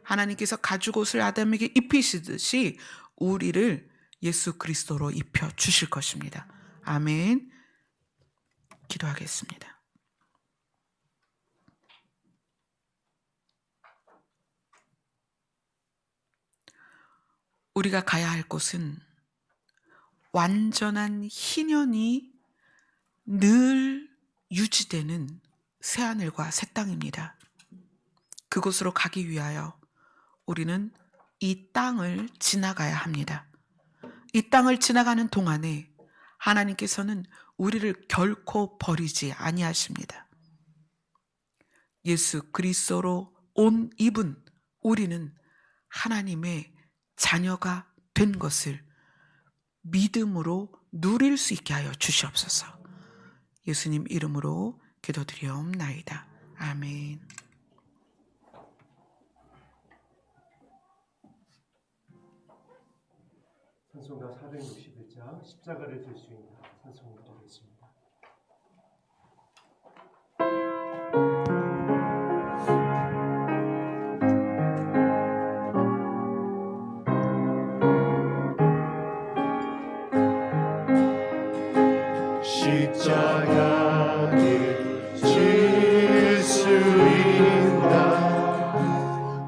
하나님께서 가죽옷을 아담에게 입히시듯이 우리를 예수 그리스도로 입혀 주실 것입니다. 아멘. 기도하겠습니다. 우리가 가야 할 곳은 완전한 희년이 늘 유지되는 새하늘과 새 땅입니다. 그곳으로 가기 위하여 우리는 이 땅을 지나가야 합니다. 이 땅을 지나가는 동안에 하나님께서는 우리를 결코 버리지 아니하십니다. 예수 그리스도로 온 입은 우리는 하나님의 자녀가 된 것을 믿음으로 누릴 수 있게 하여 주시옵소서. 예수님 이름으로 기도드리옵나이다. 아멘. 찬송가 461장 십자가를 들 수 있는 찬송을 드리겠습니다. 십자가를 질 수 있나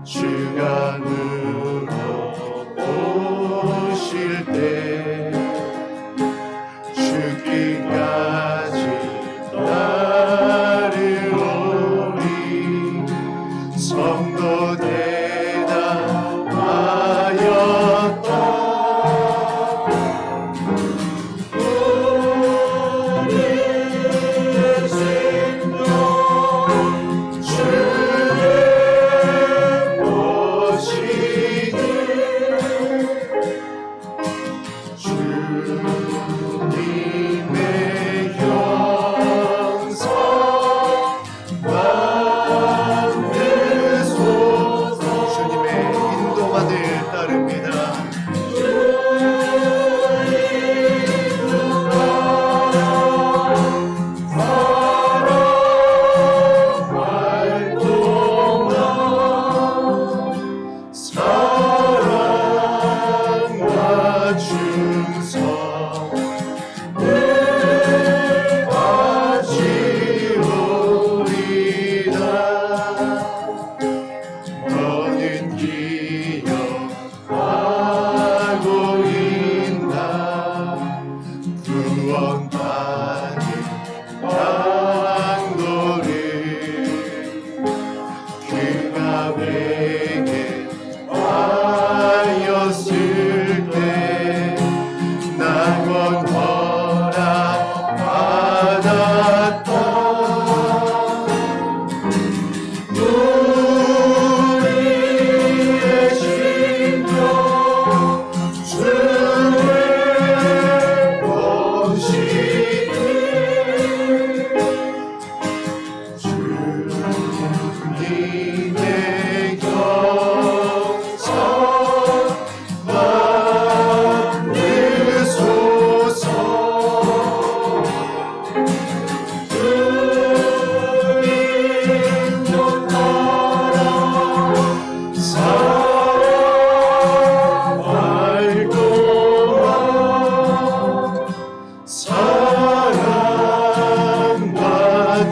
주가 물어보실 때 주께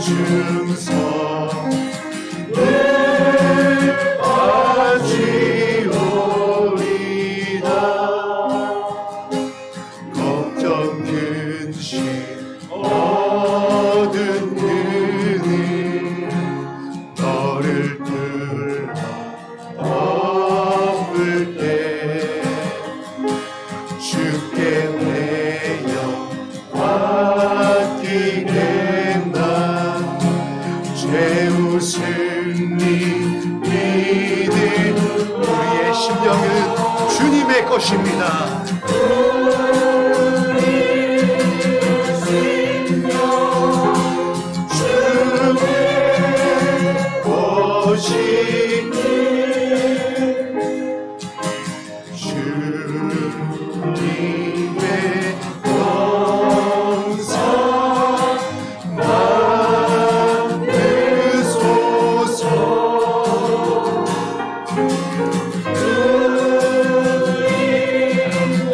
와중서 늘 아지오리다. 걱정 근심 얻은 그는 너를 둘러 덮을 때 주께 내어 맡기겠나. 죄우승 믿음 우리의 심령은 주님의 것입니다. 주님의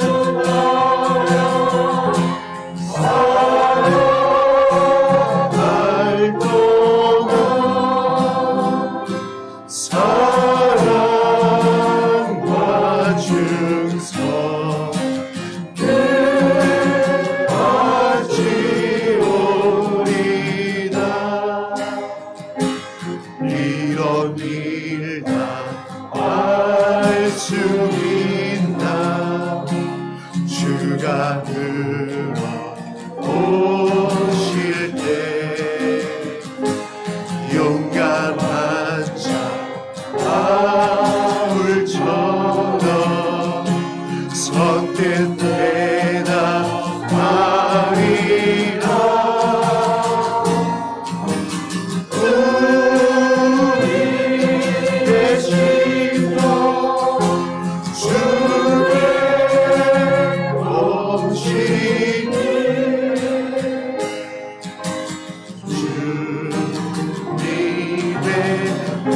영광 받으소서. 날 동안 사랑과 증서 하지오리다. 이런 일 다 할 수 있나. 주가 들어오실 때 용감한 자 바울처럼 선뜻 대답하리라. 우리의 심령 주의 오시니 주님의 영광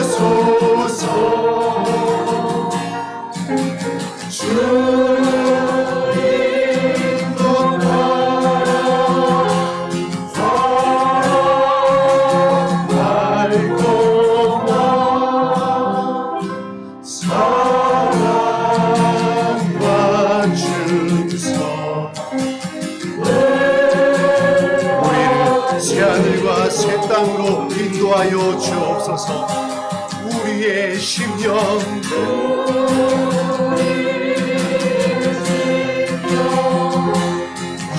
받으소서. 주님도 따라 사랑받고만 사랑과 증서 우리를 새하늘과 새 땅으로 인도하여 주옵소서. 우리의 심령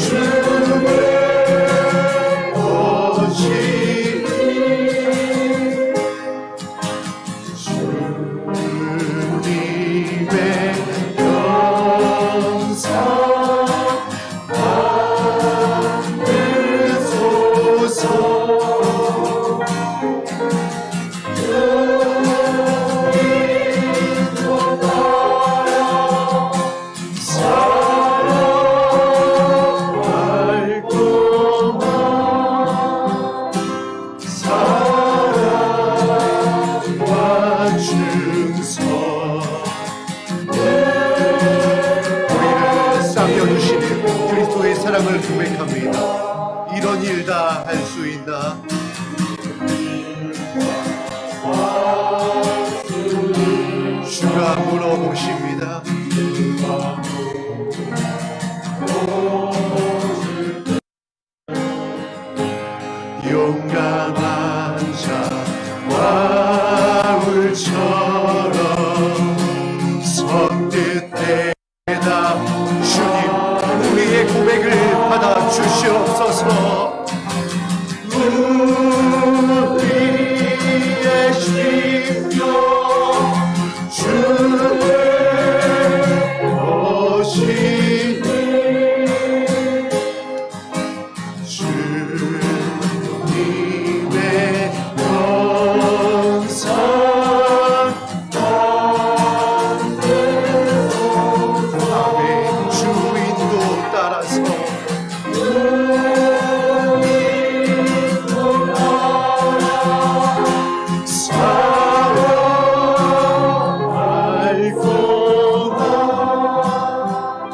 주의 오시니 주님의 영광 받으소서. 사랑과 증서 우리를 쌍려주시는 그리스도의 사랑을 고백합니다. 이런 일 다 할 수 있나. 주가 물어보십니다. 용감한 자 바울처럼 선뜻 대답. 주님 우리의 고백을 받아 주시옵소서. 우리의 심령 주의 오시니 주님의 영광 아멘. 주인도 따라서 사랑알고나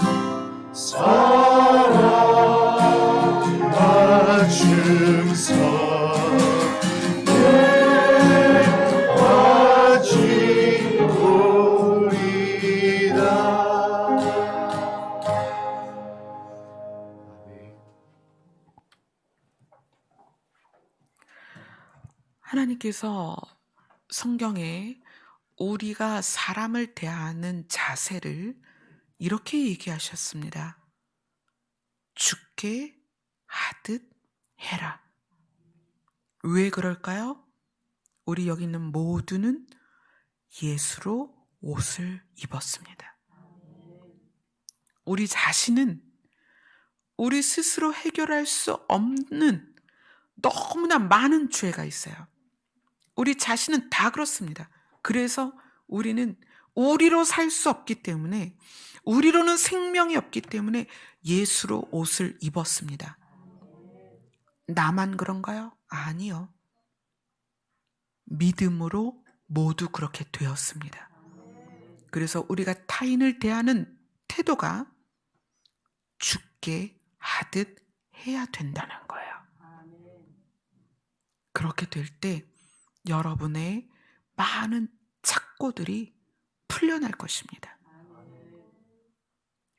하나님께서 성경에 우리가 사람을 대하는 자세를 이렇게 얘기하셨습니다. 죽게 하듯 해라. 왜 그럴까요? 우리 여기 있는 모두는 예수로 옷을 입었습니다. 우리 자신은 우리 스스로 해결할 수 없는 너무나 많은 죄가 있어요. 우리 자신은 다 그렇습니다. 그래서 우리는 우리로 살 수 없기 때문에, 우리로는 생명이 없기 때문에 예수로 옷을 입었습니다. 나만 그런가요? 아니요. 믿음으로 모두 그렇게 되었습니다. 그래서 우리가 타인을 대하는 태도가 죽게 하듯 해야 된다는 거예요. 그렇게 될 때 여러분의 많은 착고들이 풀려날 것입니다.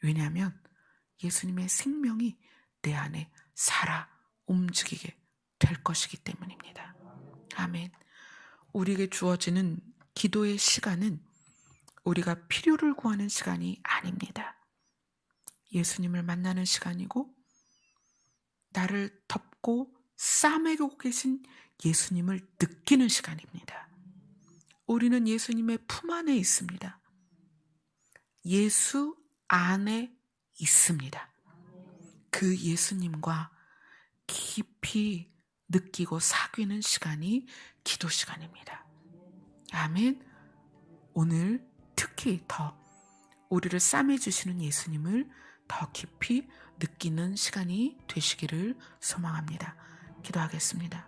왜냐하면 예수님의 생명이 내 안에 살아 움직이게 될 것이기 때문입니다. 아멘. 우리에게 주어지는 기도의 시간은 우리가 필요를 구하는 시간이 아닙니다. 예수님을 만나는 시간이고, 나를 덮고 싸매고 계신 예수님을 느끼는 시간입니다. 우리는 예수님의 품 안에 있습니다. 예수 안에 있습니다. 그 예수님과 깊이 느끼고 사귀는 시간이 기도 시간입니다. 아멘. 오늘 특히 더 우리를 싸매주시는 예수님을 더 깊이 느끼는 시간이 되시기를 소망합니다. 기도하겠습니다.